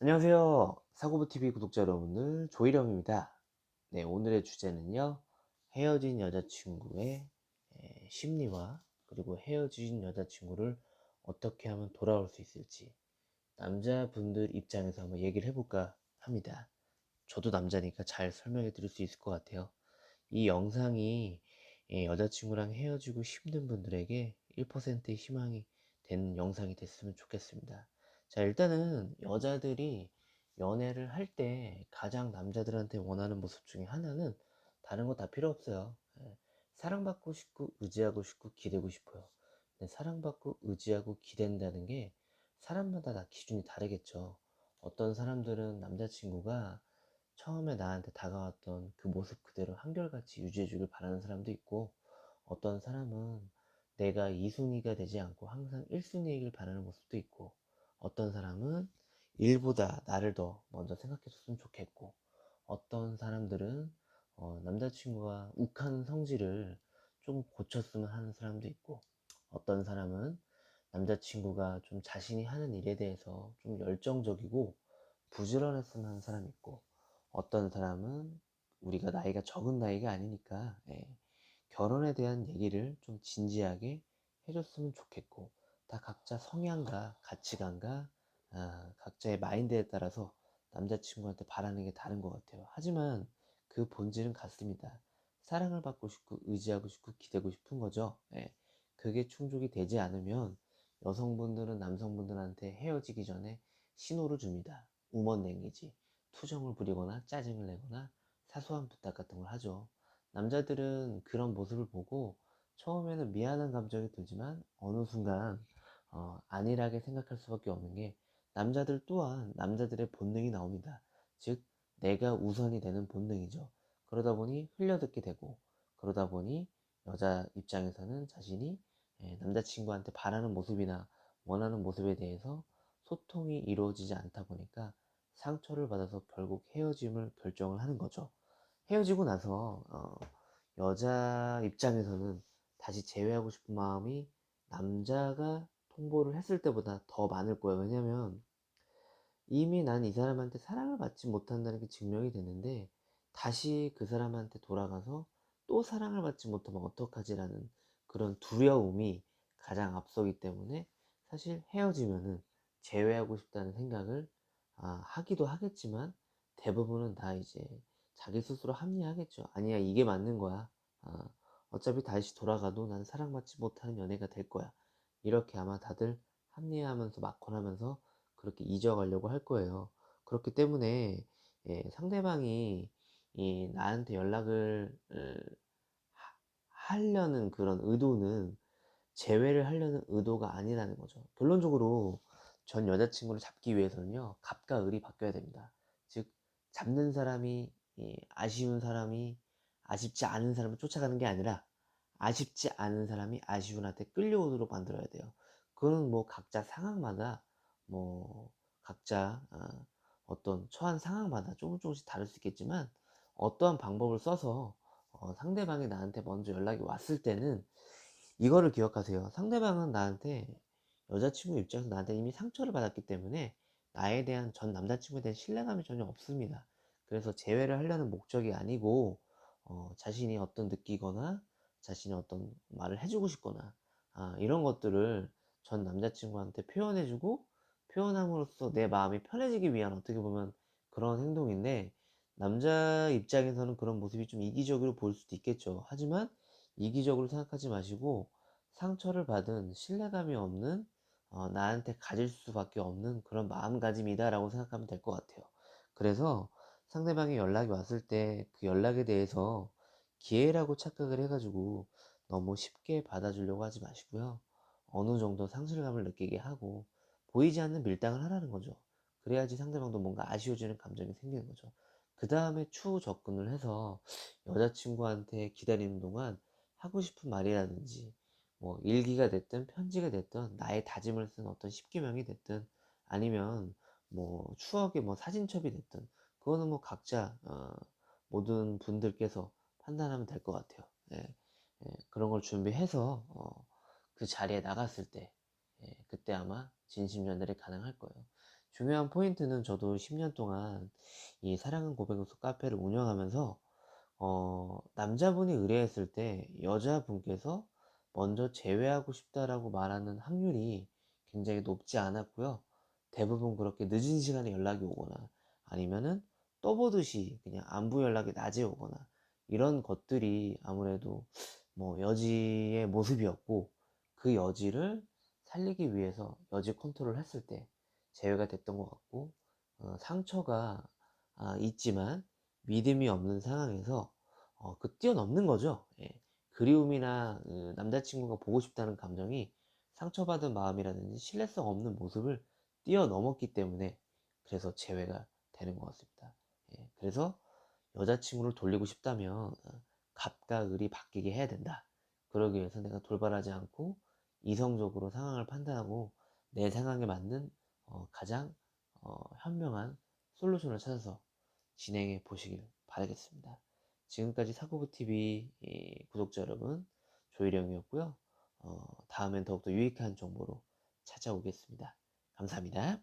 안녕하세요. 사고부TV 구독자 여러분들, 조일영입니다. 네, 오늘의 주제는요, 헤어진 여자친구의 심리와 그리고 헤어진 여자친구를 어떻게 하면 돌아올 수 있을지 남자분들 입장에서 한번 얘기를 해볼까 합니다. 저도 남자니까 잘 설명해 드릴 수 있을 것 같아요. 이 영상이 여자친구랑 헤어지고 힘든 분들에게 1%의 희망이 되는 영상이 됐으면 좋겠습니다. 자, 일단은 여자들이 연애를 할 때 가장 남자들한테 원하는 모습 중에 하나는 다른 거 다 필요 없어요. 사랑받고 싶고 의지하고 싶고 기대고 싶어요. 근데 사랑받고 의지하고 기댄다는 게 사람마다 다 기준이 다르겠죠. 어떤 사람들은 남자친구가 처음에 나한테 다가왔던 그 모습 그대로 한결같이 유지해주길 바라는 사람도 있고, 어떤 사람은 내가 2순위가 되지 않고 항상 1순위이길 바라는 모습도 있고, 어떤 사람은 일보다 나를 더 먼저 생각해줬으면 좋겠고, 어떤 사람들은 남자친구가 욱하는 성질을 좀 고쳤으면 하는 사람도 있고, 어떤 사람은 남자친구가 좀 자신이 하는 일에 대해서 좀 열정적이고 부지런했으면 하는 사람이 있고, 어떤 사람은 우리가 나이가 적은 나이가 아니니까 결혼에 대한 얘기를 좀 진지하게 해줬으면 좋겠고, 다 각자 성향과 가치관과 각자의 마인드에 따라서 남자친구한테 바라는 게 다른 것 같아요. 하지만 그 본질은 같습니다. 사랑을 받고 싶고 의지하고 싶고 기대고 싶은 거죠. 그게 충족이 되지 않으면 여성분들은 남성분들한테 헤어지기 전에 신호를 줍니다. 우먼냉기지, 투정을 부리거나 짜증을 내거나 사소한 부탁 같은 걸 하죠. 남자들은 그런 모습을 보고 처음에는 미안한 감정이 들지만 어느 순간 안일하게 생각할 수밖에 없는 게, 남자들 또한 남자들의 본능이 나옵니다. 즉 내가 우선이 되는 본능이죠. 그러다 보니 흘려듣게 되고, 그러다 보니 여자 입장에서는 자신이 남자친구한테 바라는 모습이나 원하는 모습에 대해서 소통이 이루어지지 않다 보니까 상처를 받아서 결국 헤어짐을 결정을 하는 거죠. 헤어지고 나서 여자 입장에서는 다시 재회하고 싶은 마음이 남자가 통보를 했을 때보다 더 많을 거예요. 왜냐면 이미 난 이 사람한테 사랑을 받지 못한다는 게 증명이 됐는데, 다시 그 사람한테 돌아가서 또 사랑을 받지 못하면 어떡하지라는 그런 두려움이 가장 앞서기 때문에, 사실 헤어지면은 재회하고 싶다는 생각을 하기도 하겠지만, 대부분은 다 이제 자기 스스로 합리화하겠죠. 아니야, 이게 맞는 거야. 아, 어차피 다시 돌아가도 난 사랑받지 못하는 연애가 될 거야. 이렇게 아마 다들 합리화하면서 막론하면서 그렇게 잊어가려고 할 거예요. 그렇기 때문에 상대방이 나한테 연락을 하려는 그런 의도는 재회를 하려는 의도가 아니라는 거죠. 결론적으로 전 여자친구를 잡기 위해서는요, 갑과 을이 바뀌어야 됩니다. 즉, 잡는 사람이 아쉬운 사람이 아쉽지 않은 사람을 쫓아가는 게 아니라, 아쉽지 않은 사람이 아쉬운 한테 끌려오도록 만들어야 돼요. 그거는 뭐 각자 상황마다, 뭐 각자 어떤 처한 상황마다 조금씩 다를 수 있겠지만, 어떠한 방법을 써서 상대방이 나한테 먼저 연락이 왔을 때는 이거를 기억하세요. 상대방은 나한테, 여자친구 입장에서 나한테 이미 상처를 받았기 때문에 나에 대한, 전 남자친구에 대한 신뢰감이 전혀 없습니다. 그래서 재회를 하려는 목적이 아니고, 자신이 어떤 느끼거나 자신이 어떤 말을 해주고 싶거나 이런 것들을 전 남자친구한테 표현해주고, 표현함으로써 내 마음이 편해지기 위한, 어떻게 보면 그런 행동인데, 남자 입장에서는 그런 모습이 좀 이기적으로 보일 수도 있겠죠. 하지만 이기적으로 생각하지 마시고, 상처를 받은 신뢰감이 없는, 나한테 가질 수밖에 없는 그런 마음가짐이다 라고 생각하면 될 것 같아요. 그래서 상대방이 연락이 왔을 때 그 연락에 대해서 기회라고 착각을 해가지고 너무 쉽게 받아주려고 하지 마시고요. 어느 정도 상실감을 느끼게 하고 보이지 않는 밀당을 하라는 거죠. 그래야지 상대방도 뭔가 아쉬워지는 감정이 생기는 거죠. 그 다음에 추후 접근을 해서 여자친구한테 기다리는 동안 하고 싶은 말이라든지, 뭐 일기가 됐든 편지가 됐든 나의 다짐을 쓴 어떤 십기명이 됐든, 아니면 뭐 추억의 뭐 사진첩이 됐든, 그거는 뭐 각자 모든 분들께서 판단하면 될 것 같아요. 그런 걸 준비해서 그 자리에 나갔을 때, 그때 아마 진심전달이 가능할 거예요. 중요한 포인트는 저도 10년 동안 이 사랑은 고백으로 카페를 운영하면서 남자분이 의뢰했을 때 여자분께서 먼저 제외하고 싶다라고 말하는 확률이 굉장히 높지 않았고요. 대부분 그렇게 늦은 시간에 연락이 오거나 아니면은 떠보듯이 그냥 안부 연락이 낮에 오거나 이런 것들이 아무래도 뭐 여지의 모습이었고, 그 여지를 살리기 위해서 여지 컨트롤을 했을 때 제외가 됐던 것 같고, 상처가 있지만 믿음이 없는 상황에서 뛰어넘는 거죠. 예. 그리움이나 남자친구가 보고 싶다는 감정이 상처받은 마음이라든지 신뢰성 없는 모습을 뛰어넘었기 때문에 그래서 제외가 되는 것 같습니다. 예. 그래서 여자친구를 돌리고 싶다면 갑과 을이 바뀌게 해야 된다. 그러기 위해서 내가 돌발하지 않고 이성적으로 상황을 판단하고 내 상황에 맞는 가장 현명한 솔루션을 찾아서 진행해 보시길 바라겠습니다. 지금까지 사고부TV 구독자 여러분, 조일영이었고요. 다음엔 더욱더 유익한 정보로 찾아오겠습니다. 감사합니다.